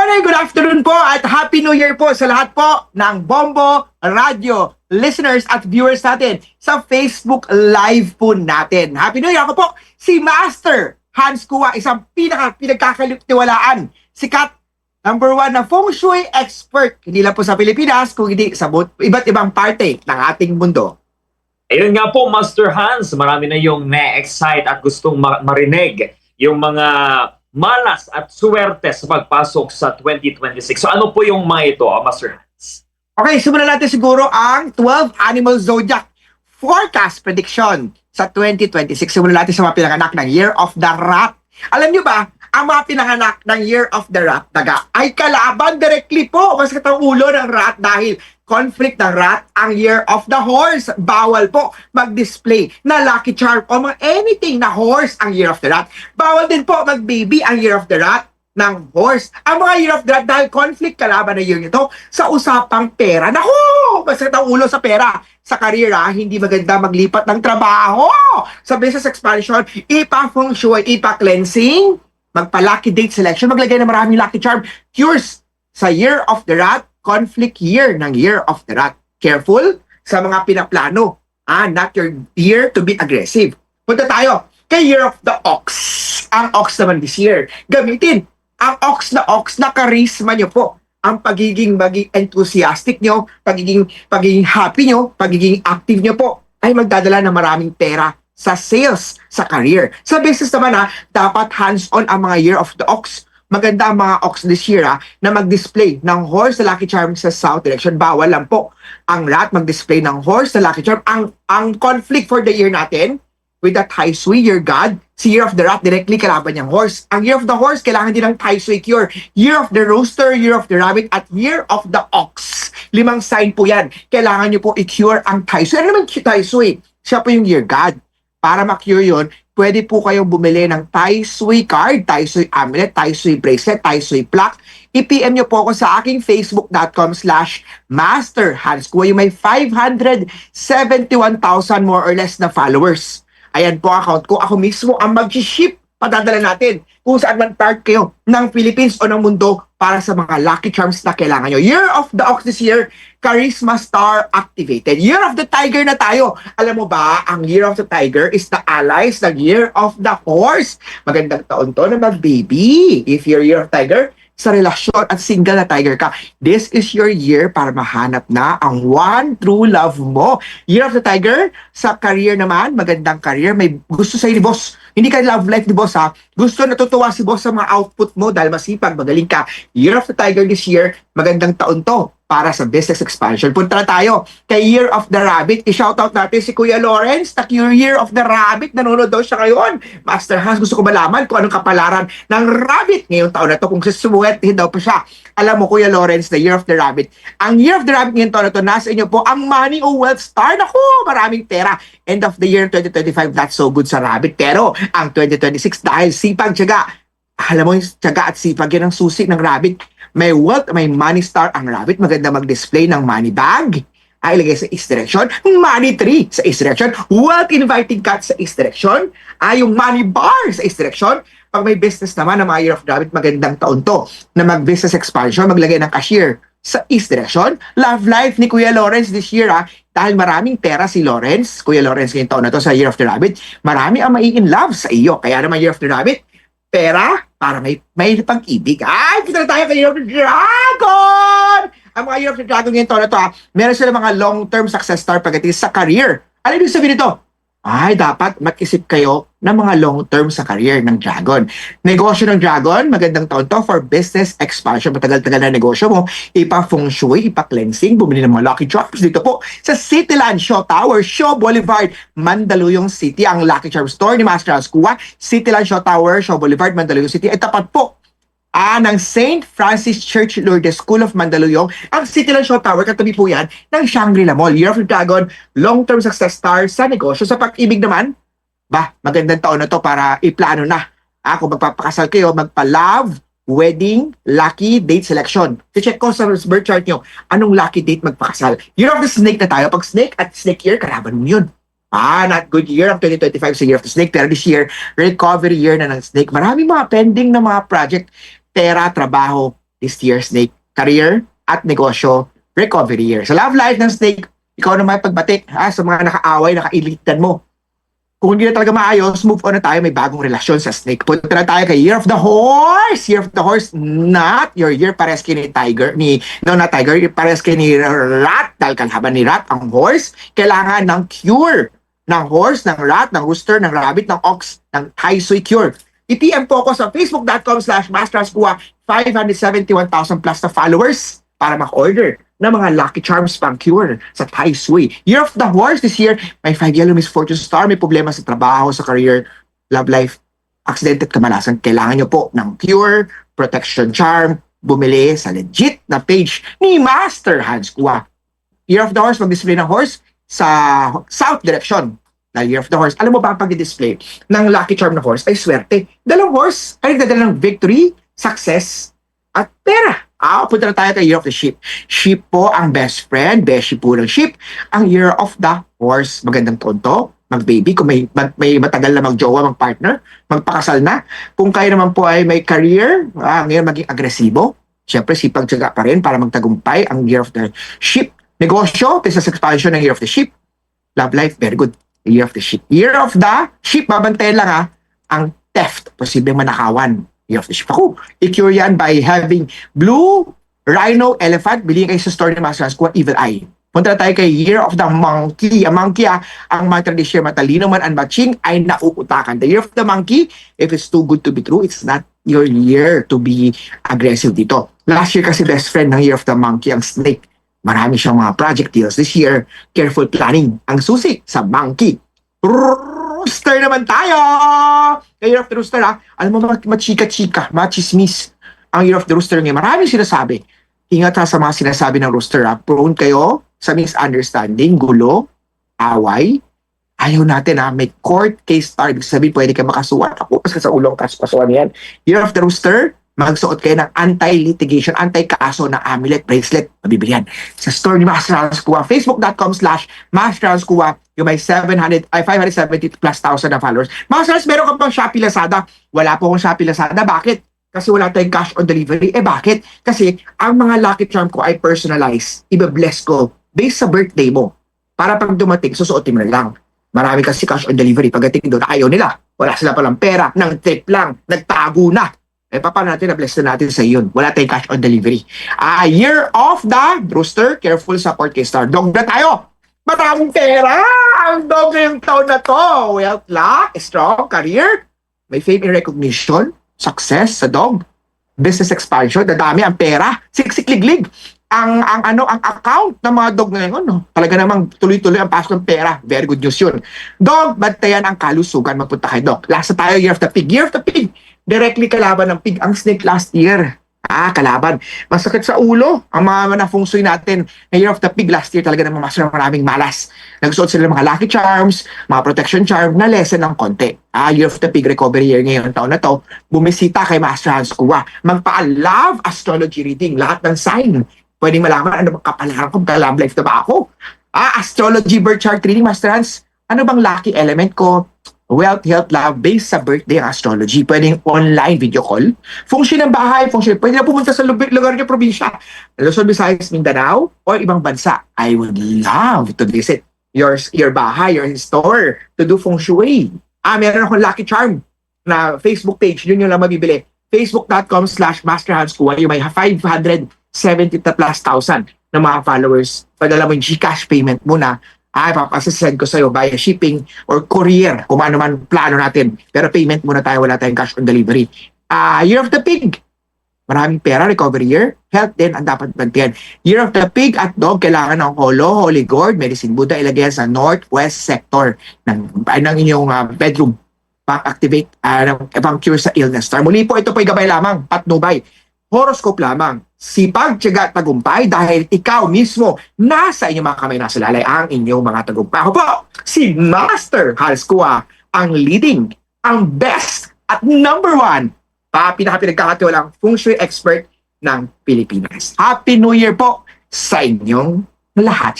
morning, good afternoon po at Happy New Year po sa lahat po ng Bombo Radio listeners at viewers natin sa Facebook Live po natin. Happy New Year! Ako po si Master Hans Kua, isang pinagkakatiwalaan, sikat, #1 na feng shui expert, hindi lang po sa Pilipinas, kung hindi sa iba't ibang parte ng ating mundo. Ayun nga po, Master Hans, marami na yung na-excite at gustong marinig yung mga malas at suwerte sa pagpasok sa 2026. So ano po yung mga ito, Master Hans? Okay, simulan natin siguro ang 12 Animal Zodiac Forecast Prediction sa 2026. Simulan natin sa mga pinanganak ng Year of the Rat. Alam nyo ba, ang mga pinanganak ng Year of the Rat, daga, ay kalaban directly po mas katang ulo ng rat dahil conflict ng rat ang Year of the Horse. Bawal po mag-display na lucky charm o mga anything na horse ang Year of the Rat. Bawal din po mag-baby ang Year of the Rat ng horse. Ang mga Year of the Rat dahil conflict kalaban na year nito sa usapang pera. Naku! Mas katang ulo sa pera. Sa karera, hindi maganda maglipat ng trabaho. Sa business expansion, ipa-feng shui, ipa-cleansing, magpa-lucky date selection, maglagay ng maraming lucky charm, cures sa Year of the Rat, conflict year ng Year of the Rat. Careful sa mga pinaplano. Not your year to be aggressive. Punta tayo kay Year of the Ox. Ang ox naman this year, gamitin ang ox na charisma nyo po. Ang pagiging enthusiastic nyo, pagiging happy nyo, pagiging active nyo po, ay magdadala ng maraming pera sa sales, sa career. Sa business naman dapat hands-on ang mga Year of the Ox. Maganda ang mga ox this year na mag-display ng horse na lucky charm sa south direction. Bawal lang po ang rat mag-display ng horse na lucky charm. Ang conflict for the year natin, with the Tai Sui, your God, si Year of the Rat, directly kalaban niyang horse. Ang Year of the Horse, kailangan din ng Tai Sui cure. Year of the Rooster, Year of the Rabbit, at Year of the Ox. 5 sign po yan. Kailangan niyo po i-cure ang Tai Sui. Ano naman Tai Sui? Siya po yung Year God. Para ma-cure yun, pwede po kayong bumili ng Tai Sui card, Tai Sui amulet, Tai Sui bracelet, Tai Sui plaque. I-PM nyo po ako sa aking facebook.com/masterhanskua. Yung may 571,000 more or less na followers. Ayan po account ko. Ako mismo ang mag-ship. Padadala natin kung saan man part kayo ng Philippines o ng mundo para sa mga lucky charms na kailangan nyo. Year of the Ox this year, Charisma Star activated. Year of the Tiger na tayo. Alam mo ba, ang Year of the Tiger is the allies ng Year of the Horse. Magandang taon to na mag-baby. If you're Year of Tiger, sa relasyon at single na tiger ka, this is your year para mahanap na ang one true love mo. Year of the Tiger, sa career naman, magandang career, may gusto sa'yo ni boss. Hindi ka love life ni boss Gusto natutuwa si boss sa mga output mo dahil masipag, magaling ka. Year of the Tiger this year, magandang taon to para sa business expansion. Punta na tayo kay Year of the Rabbit. I-shoutout natin si Kuya Lawrence, na Year of the Rabbit. Nanonood daw siya ngayon. Master Hans, gusto ko malaman kung anong kapalaran ng rabbit ngayong taon na to. Kung susuwetihin daw pa siya. Alam mo, Kuya Lawrence, the Year of the Rabbit. Ang Year of the Rabbit ngayong taon na to, nasa inyo po ang money o wealth star. Naku, maraming pera. End of the year 2025, not so good sa rabbit. Pero ang 2026, dahil sipag, tiyaga, alam mo yung tiyaga at sipag yan ang susi ng rabbit. May wealth, may money star ang rabbit. Maganda mag-display ng money bag. Ay, ilagay sa east direction. Money tree sa east direction. Wealth inviting cat sa east direction. Yung money bar sa east direction. Pag may business naman ng mga Year of the Rabbit, magandang taon to na mag-business expansion, maglagay ng cashier sa east direction. Love life ni Kuya Lawrence this year dahil maraming pera si Lawrence. Kuya Lawrence ngayong taon na to sa Year of the Rabbit. Marami ang mai-in love sa iyo. Kaya naman Year of the Rabbit, pera para may pag-ibig. Ay, kita na tayo kay Year of the Dragon! Ang mga Year of the Dragon ngayon taon na to, meron sila mga long-term success star pagdating sa career. Ano ibig sabihin nito? Ay, dapat mag-isip kayo ng mga long-term sa career ng Dragon. Negosyo ng Dragon, magandang taon to for business expansion. Matagal-tagal na negosyo mo, ipa-feng shui, ipa-cleansing, bumili ng mga lucky charms dito po sa Cityland Shaw Tower, Shaw Boulevard, Mandaluyong City. Ang lucky charm store ni Master Hans Kua, Cityland Shaw Tower, Shaw Boulevard, Mandaluyong City. Ay tapat po ng St. Francis Church Lourdes School of Mandaluyong. Ang Cityland Shaw Tower, katabi po yan ng Shangri-La Mall. Year of the Dragon, long-term success star sa negosyo. Sa pag-ibig naman, magandang taon na to para iplano na. Kung magpapakasal kayo, magpa-love, wedding, lucky date selection. I-check ko sa birth chart nyo, anong lucky date magpakasal. Year of the Snake na tayo. Pag snake at snake year, kalaban mo yun. Not good year ang 2025 sa Year of the Snake. Pero this year, recovery year na ng snake. Maraming mga pending na mga project, pera, trabaho, this year, Snake. Career at negosyo recovery year. Sa love life ng Snake, ikaw naman pagbatik sa mga nakaaway, nakailitan mo. Kung hindi na talaga maayos, move on na tayo. May bagong relasyon sa Snake. Punta na tayo kay Year of the Horse. Year of the Horse, not your year. Pares kay ni Tiger. Not Tiger. Pares kay ni Rat. Dahil kalaban ni Rat, ang horse, kailangan ng cure. Ng horse, ng rat, ng rooster, ng rabbit, ng ox, ng Tai Sui cure. I-PM po ako sa facebook.com/masteraskuha. 571,000 plus na followers para mag-order ng mga Lucky Charms pang cure sa Tai Sui. Year of the Horse this year, may 5 yellow misfortune star, may problema sa trabaho, sa career, love life, accidented kamalasan. Kailangan nyo po ng cure, protection charm, bumili sa legit na page ni Master Hans Kua. Year of the Horse, mag-display ng horse sa south direction na Year of the Horse. Alam mo ba, pag i-display ng Lucky Charm na horse ay swerte. Dalang horse ay nagdadala ng victory, success, at pera. Punta na tayo kay Year of the Sheep. Sheep po ang best friend, beshi po ng sheep. Ang Year of the Horse, magandang tonto, mag-baby, kung may matagal na mag-jowa, mag-partner, magpakasal na. Kung kayo naman po ay may career, ngayon maging agresibo. Siyempre, sipag-tsaga pa rin para magtagumpay ang Year of the Sheep. Negosyo, business expansion ng Year of the Sheep. Love life, very good. Year of the Sheep. Year of the Sheep, babantayan lang ang theft, posibleng manakawan. Year of the Sheep. Ako, i-cure yan by having blue rhino elephant. Bilhin kayo sa store ni Master Hans Kua, Evil Eye. Punta na tayo kay Year of the Monkey. Ang monkey, ang mantra this year, matalino man ang matching, ay nauutakan. The Year of the Monkey, if it's too good to be true, it's not your year to be aggressive dito. Last year kasi best friend ng Year of the Monkey, ang Snake. Marami siyang mga project deals. This year, careful planning. Ang susi sa monkey. Rooster naman tayo! Kay Year of the Rooster alam mo, machika-chika, machismis ang Year of the Rooster ngayon. Maraming sinasabi. Ingat sa mga sinasabi ng Rooster Prone kayo sa misunderstanding, gulo, away. Ayaw natin may court case start. Ibig sabihin, pwede ka makasuhan. Tapos ka sa ulong kasuhan yan. Year of the Rooster, magsuot kayo ng anti-litigation, anti-kaso na amulet, bracelet, mabibili yan. Sa store ni Master Hans Kua, facebook.com/Master Hans Kua, yung may 570 plus thousand na followers. Master Hans, meron ka pang Shopee Lazada? Wala po akong Shopee Lazada. Bakit? Kasi wala tayong cash on delivery. Bakit? Kasi ang mga Lucky Charm ko ay personalized. Ibe-bless ko based sa birthday mo. Para pag dumating, susuotin mo na lang. Marami kasi cash on delivery. Pagdating doon, ayaw nila. Wala sila palang pera. Nang trip lang. Nagtago na. Paano natin na-bless na natin sa iyon? Wala tayong cash on delivery. Year of the Rooster, careful support kay Star Dog na tayo. Maraming pera! Ang dog ngayong taon na to. Wealth, luck, strong career, may fame and recognition, success sa dog, business expansion, dadami ang pera, siksik-liglig. Ang account ng mga dog ngayon, talaga namang tuloy-tuloy ang pasok ng pera. Very good news yun. Dog, bantayan ang kalusugan. Magpunta kay Dog. Last na tayo, Year of the Pig. Year of the Pig, directly kalaban ng pig ang Snake last year. Kalaban. Masakit sa ulo ang mga na-feng shui natin. Na Year of the Pig last year talaga naman maraming malas. Nagsuot sila ng mga Lucky Charms, mga protection charm na lesson ng konti. Year of the Pig recovery year ngayon taon na to. Bumisita kay Master Hans Kua. Magpa-love astrology reading. Lahat ng sign. Pwedeng malaman ano bang kapalaran ko, love life na ba ako? Astrology birth chart reading, Master Hans. Ano bang lucky element ko? Wealth, health, love, based sa birthday ang astrology. Pwedeng online video call. Function ng bahay, function. Pwede na pumunta sa lugar niyo, probinsya. Luzon, Visayas, Mindanao, o ibang bansa. I would love to visit your bahay, your store, to do feng shui. Meron akong Lucky Charm na Facebook page. Yun yung lang mabibili. Facebook.com/Master Hans Kua. Yung may 570 plus thousand na mga followers. Padala mo yung Gcash payment muna. Papasasend ko sa'yo via shipping or courier, kung ano man plano natin. Pero payment muna tayo, wala tayong cash on delivery. Year of the Pig, maraming pera, recovery year. Health din ang dapat bantiyan. Year of the Pig at Dog, kailangan ng Holo, Holy Gourd, Medicine Buddha, ilagay sa northwest sector ng inyong bedroom. Pang-activate, pang-cure sa illness. Muli po, ito po'y gabay lamang, patnubay. Horoscope lamang, sipag, tiyaga, tagumpay dahil ikaw mismo nasa inyong mga kamay, nasa lalay ang inyong mga tagumpay. Ako po, si Master Hans Kua, ang leading, ang best at number one, pinakapinagkakatiwalang feng shui expert ng Pilipinas. Happy New Year po sa inyong lahat.